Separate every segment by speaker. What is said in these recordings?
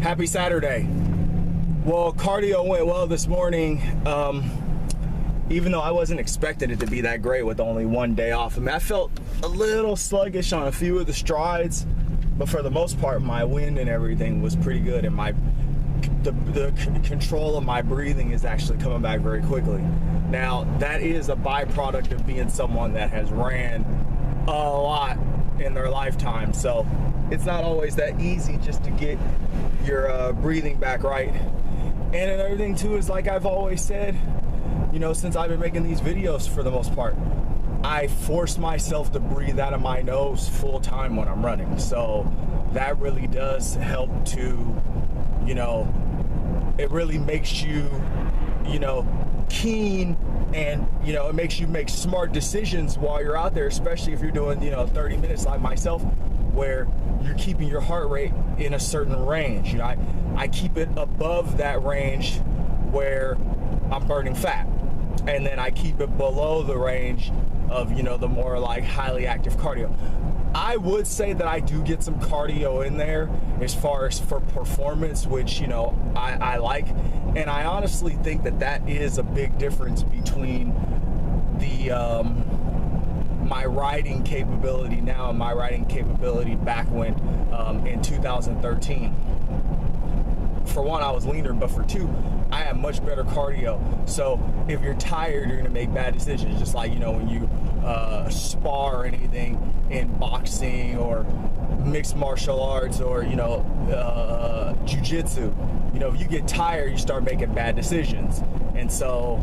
Speaker 1: Happy Saturday. Well, cardio went well this morning, even though I wasn't expecting it to be that great with only one day off. I mean, I felt a little sluggish on a few of the strides, but for the most part, my wind and everything was pretty good, and the control of my breathing is actually coming back very quickly. Now, that is a byproduct of being someone that has ran a lot in their lifetime, so it's not always that easy just to get your breathing back right. And another thing too is, like I've always said, you know, since I've been making these videos for the most part, I force myself to breathe out of my nose full time when I'm running. So that really does help to, you know, it really makes you, you know, keen, and, you know, it makes you make smart decisions while you're out there, especially if you're doing, you know, 30 minutes like myself, where you're keeping your heart rate in a certain range. You know, I keep it above that range where I'm burning fat, and then I keep it below the range of, you know, the more like highly active cardio. I would say that I do get some cardio in there as far as for performance, which, you know, I like, and I honestly think that that is a big difference between the my riding capability now and my riding capability back when in 2013. For one, I was leaner, but for two, I have much better cardio. So if you're tired, you're gonna make bad decisions. Just like, you know, when you spar or anything in boxing or mixed martial arts or, you know, Jiu-Jitsu, you know, if you get tired, you start making bad decisions. And so,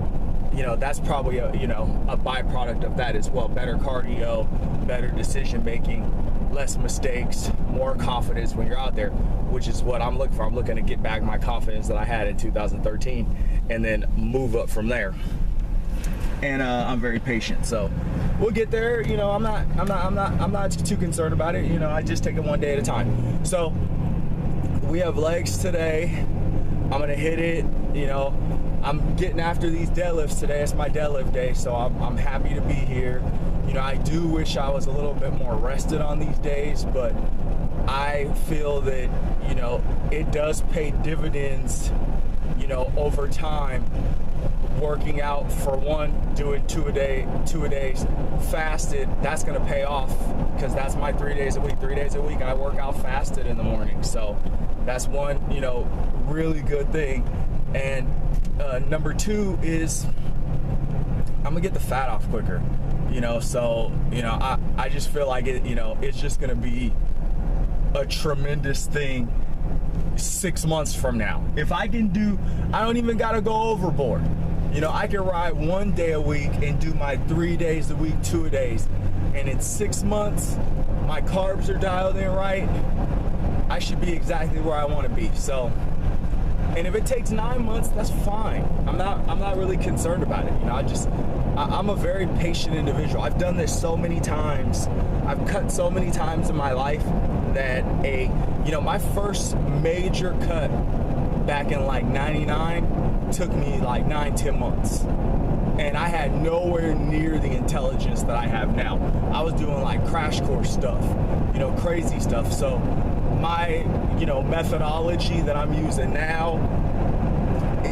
Speaker 1: you know, that's probably a, you know, a byproduct of that as well. Better cardio, better decision making, less mistakes, more confidence when you're out there, which is what I'm looking for. I'm looking to get back my confidence that I had in 2013 and then move up from there. And I'm very patient, so we'll get there. You know, I'm not too concerned about it. You know, I just take it one day at a time. So we have legs today. I'm gonna hit it. You know, I'm getting after these deadlifts today. It's my deadlift day, so I'm happy to be here. You know, I do wish I was a little bit more rested on these days, but I feel that, you know, it does pay dividends, you know, over time. Working out, for one, doing two a day fasted, that's gonna pay off, because that's my 3 days a week. 3 days a week I work out fasted in the morning, so that's one, you know, really good thing. And number two is I'm gonna get the fat off quicker, you know. So, you know, I just feel like it, you know, it's just gonna be a tremendous thing 6 months from now. If I can do, I don't even gotta go overboard. You know, I can ride 1 day a week and do my 3 days a week, 2 days. And in 6 months, my carbs are dialed in right. I should be exactly where I want to be. So, and if it takes 9 months, that's fine. I'm not really concerned about it. You know, I'm a very patient individual. I've done this so many times. I've cut so many times in my life that you know, my first major cut back in like 99 took me like 9-10 months, and I had nowhere near the intelligence that I have now. I was doing like crash course stuff, you know, crazy stuff. So my, you know, methodology that I'm using now,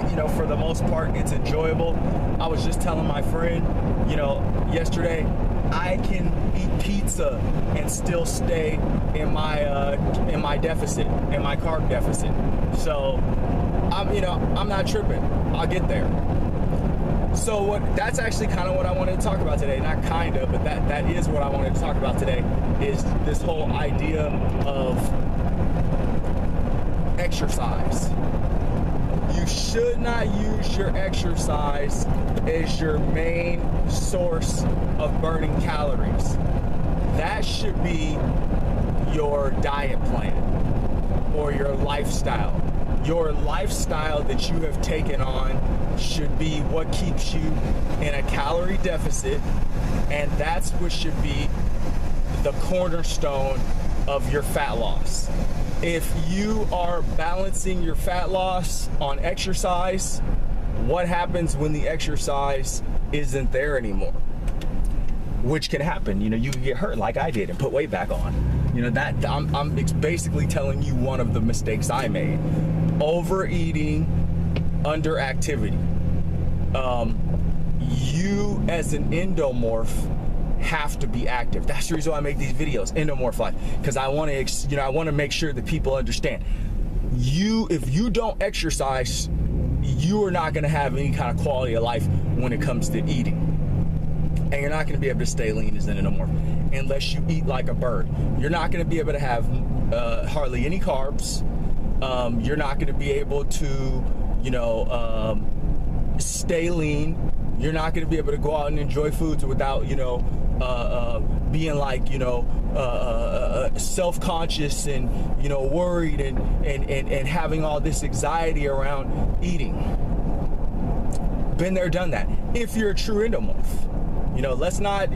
Speaker 1: you know, for the most part, it's enjoyable. I was just telling my friend, you know, yesterday, I can eat pizza and still stay in my deficit, in my carb deficit. So you know, I'm not tripping. I'll get there. So that's actually kind of what I wanted to talk about today. Not kind of, but that is what I wanted to talk about today, is this whole idea of exercise. You should not use your exercise as your main source of burning calories. That should be your diet plan or your lifestyle. Your lifestyle that you have taken on should be what keeps you in a calorie deficit, and that's what should be the cornerstone of your fat loss. If you are balancing your fat loss on exercise, what happens when the exercise isn't there anymore? Which can happen. You know, you can get hurt like I did and put weight back on. You You know, that I'm basically telling you one of the mistakes I made. Overeating, underactivity. You as an endomorph have to be active. That's the reason why I make these videos, Endomorph Life, because I want to, I want to make sure that people understand. If you don't exercise, you are not going to have any kind of quality of life when it comes to eating, and you're not going to be able to stay lean as an endomorph unless you eat like a bird. You're not going to be able to have hardly any carbs. You're not going to be able to, stay lean. You're not going to be able to go out and enjoy foods without, being like, self-conscious and, worried and having all this anxiety around eating. Been there, done that. If you're a true endomorph. Let's not,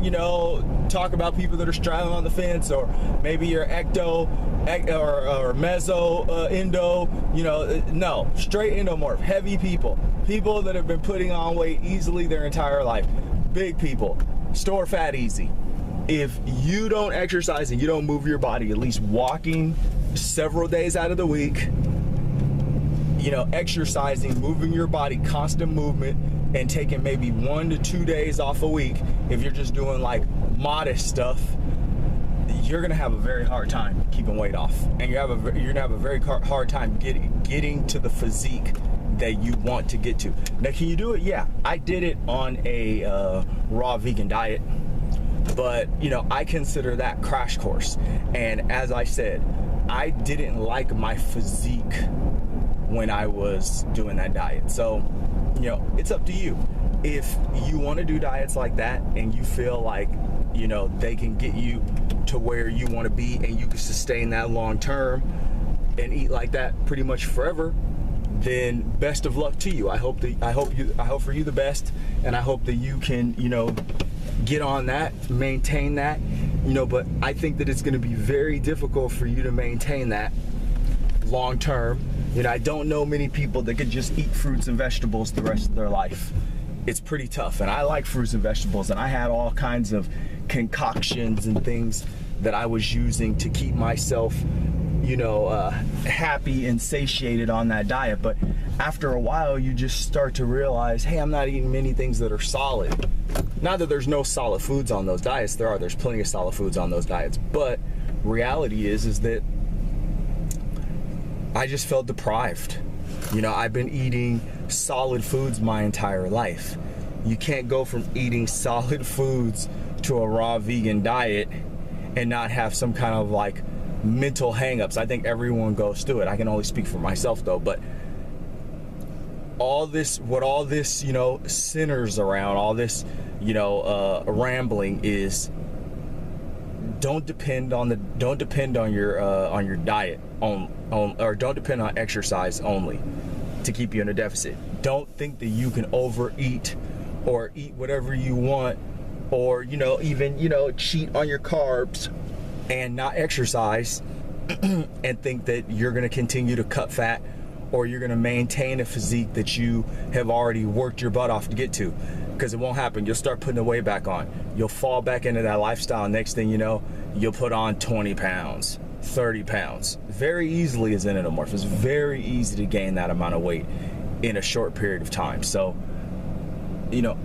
Speaker 1: talk about people that are straddling on the fence, or maybe you're ecto or meso endo, no, straight endomorph, heavy people that have been putting on weight easily their entire life, big people, store fat easy. If you don't exercise and you don't move your body, at least walking several days out of the week, exercising, moving your body, constant movement, and taking maybe 1 to 2 days off a week, if you're just doing like modest stuff, you're gonna have a very hard time keeping weight off, and you're gonna have a very hard time getting to the physique that you want to get to. Now, can you do it? Yeah, I did it on a raw vegan diet, but I consider that crash course. And as I said, I didn't like my physique when I was doing that diet. So it's up to you. If you want to do diets like that and you feel like they can get you to where you want to be and you can sustain that long term and eat like that pretty much forever, then best of luck to you. I hope for you the best, and I hope that you can get on that, maintain that, but I think that it's going to be very difficult for you to maintain that long term. I don't know many people that could just eat fruits and vegetables the rest of their life. It's pretty tough, and I like fruits and vegetables, and I had all kinds of concoctions and things that I was using to keep myself happy and satiated on that diet. But after a while, you just start to realize, hey, I'm not eating many things that are solid. Not that there's no solid foods on those diets. There's plenty of solid foods on those diets, but reality is that I just felt deprived. I've been eating solid foods my entire life. You can't go from eating solid foods to a raw vegan diet and not have some kind of like mental hangups. I think everyone goes through it. I can only speak for myself though, but what all this centers around, all this rambling is, don't depend on your diet or don't depend on exercise only to keep you in a deficit. Don't think that you can overeat or eat whatever you want, or even cheat on your carbs and not exercise and think that you're going to continue to cut fat, or you're going to maintain a physique that you have already worked your butt off to get to, because it won't happen. You'll start putting the weight back on. You'll fall back into that lifestyle. Next thing you know, you'll put on 20 pounds, 30 pounds. Very easily as an endomorph. It's very easy to gain that amount of weight in a short period of time. So, use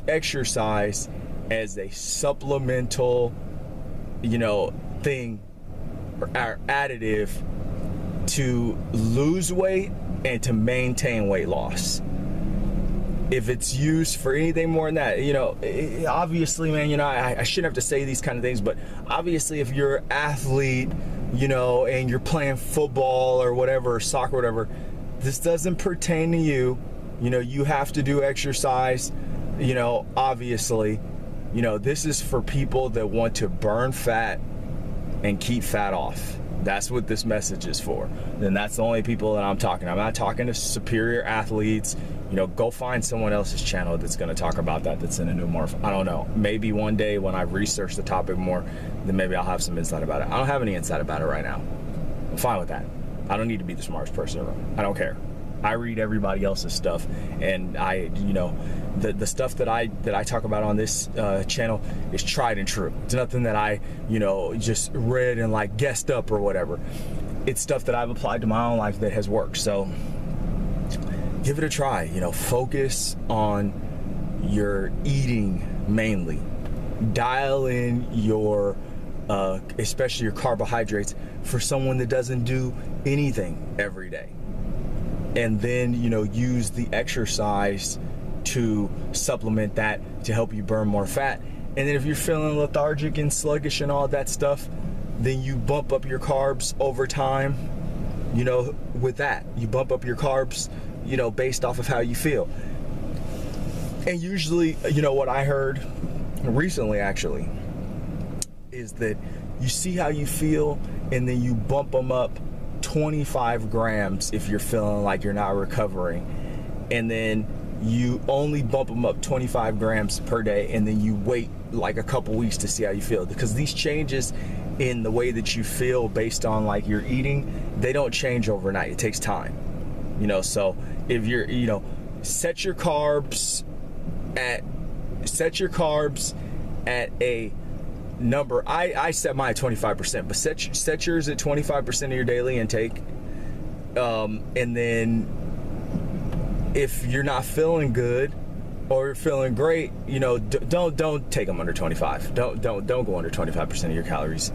Speaker 1: exercise as a supplemental, thing or additive to lose weight and to maintain weight loss. If it's used for anything more than that, obviously, man, I shouldn't have to say these kind of things, but obviously if you're an athlete, and you're playing football or whatever, or soccer, or whatever, this doesn't pertain to you. You have to do exercise, obviously. This is for people that want to burn fat and keep fat off. That's what this message is for. And that's the only people that I'm talking to. I'm not talking to superior athletes. Go find someone else's channel that's going to talk about that, that's in Endomorph. I don't know. Maybe one day when I research the topic more, then maybe I'll have some insight about it. I don't have any insight about it right now. I'm fine with that. I don't need to be the smartest person in the room. I don't care. I read everybody else's stuff, and the stuff that I talk about on this channel is tried and true. It's nothing that I just read and like guessed up or whatever. It's stuff that I've applied to my own life that has worked. So give it a try. Focus on your eating mainly. Dial in your especially your carbohydrates for someone that doesn't do anything every day. And then, use the exercise to supplement that to help you burn more fat. And then if you're feeling lethargic and sluggish and all that stuff, then you bump up your carbs over time, with that. You bump up your carbs, based off of how you feel. And usually, what I heard recently actually is that you see how you feel and then you bump them up 25 grams if you're feeling like you're not recovering, and then you only bump them up 25 grams per day, and then you wait like a couple weeks to see how you feel, because these changes in the way that you feel based on like your eating, they don't change overnight. It takes time, so if you're set your carbs at a number. I set mine at 25%, but set yours at 25% of your daily intake. And then if you're not feeling good or you're feeling great, don't take them under 25. Don't go under 25% of your calories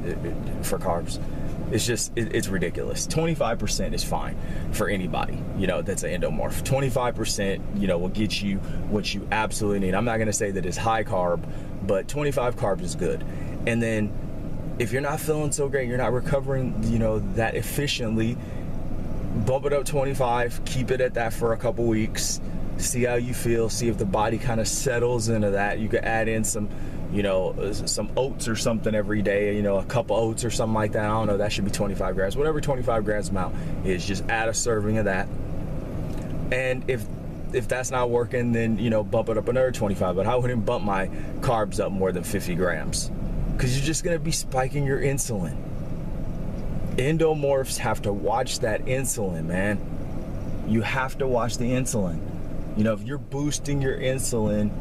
Speaker 1: for carbs. It's just it's ridiculous. 25% is fine for anybody, that's an endomorph. 25%, will get you what you absolutely need. I'm not going to say that it's high carb, but 25 carbs is good. And then if you're not feeling so great, you're not recovering, that efficiently, bump it up 25, keep it at that for a couple weeks, see how you feel, see if the body kind of settles into that. You could add in some oats or something every day, a cup of oats or something like that. I don't know, that should be 25 grams. Whatever 25 grams amount is, just add a serving of that. And if that's not working, then, bump it up another 25. But I wouldn't bump my carbs up more than 50 grams. Because you're just going to be spiking your insulin. Endomorphs have to watch that insulin, man. You have to watch the insulin. If you're boosting your insulin,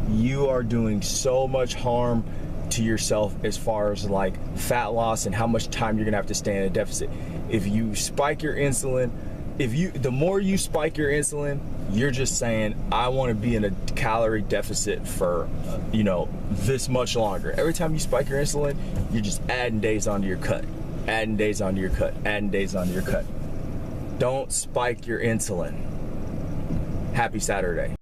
Speaker 1: you are doing so much harm to yourself as far as like fat loss and how much time you're going to have to stay in a deficit. If you spike your insulin, the more you spike your insulin, you're just saying, I want to be in a calorie deficit for, this much longer. Every time you spike your insulin, you're just adding days onto your cut, adding days onto your cut, adding days onto your cut. Don't spike your insulin. Happy Saturday.